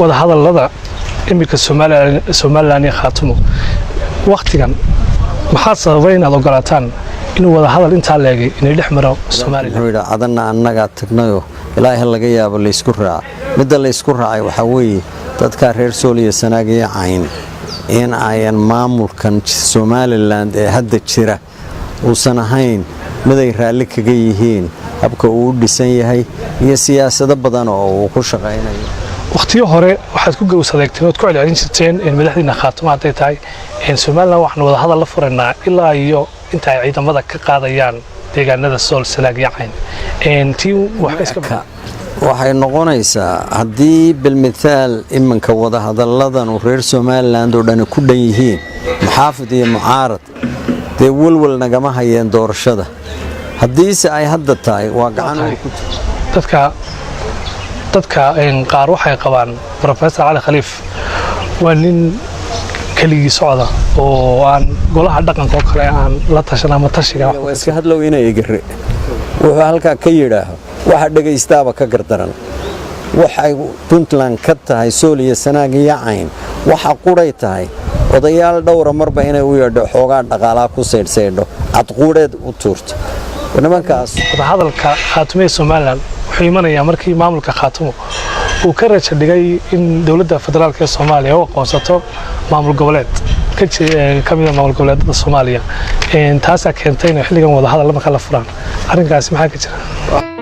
wada hadallada imika Soomaaliland iyo Khaatumo waqtigan maxaa sababay inaad ogolaataan inuu wada hadal inta leegay inay dhex maro Soomaaliland wuxuu yiraahdaa adanna annaga tagnayo ilaahay laga yaabo la isku raac midda la isku raacay waxa weeye dadka reer Soomaaliya sanaagiya cayn in ayan maamulkan Soomaaliland ee hadda jira uusan ahayn miday raali kaga yihiin habka uu dhisan yahay iyo siyaasado badan oo uu ku shaqeynayo waqtiyo hore waxaad ku gowsadeegteen oo ku celcelin jirteen in madaxdiina Khaatumo ay tahay in Soomaaliland waxna wada hadal la furanaa ilaa iyo inta ay ciidamada ka qaadayaan deegaanada Sool sanaagiya cayn tii waxay noqonaysaa haddii bilmithaal imanka wada hadalladan oo reer Soomaaliland oo dhan ku dhan yihiin muxaafid iyo mucaarad dee walwal nagama hayeen doorashada haddiise ay hadda tahay waa gacan dadka qaar waxay qabaan Professor Ali Khaliif waa nin kaligii socda oo aan golaha dhaqanka kale aan la tashan ama tashiga wax iska hadlow inay igare wuxuu halka ka yiraahdo waxa dhageystaaba ka gardaran waxay Puntland ka tahay Soomaaliya sanaagiya cayn waxa quray tahay odayaal dhowr marba inay u yeedho xoogaa dhaqaalaha ku seedseedho cad quureed u tuurto nimankaas hadalka Khaatumo Soomaaliland wuxuu imanayaa markii maamulka Khaatumo uu ka raja dhigay in dawladda federaalka ee Soomaaliya oo aqoonsato maamul goboleed kamida maamul goboleedada Soomaaliya taas ayaa keentay in xilligan wada hadal marka la furaan arrinkaas maxaa ka jira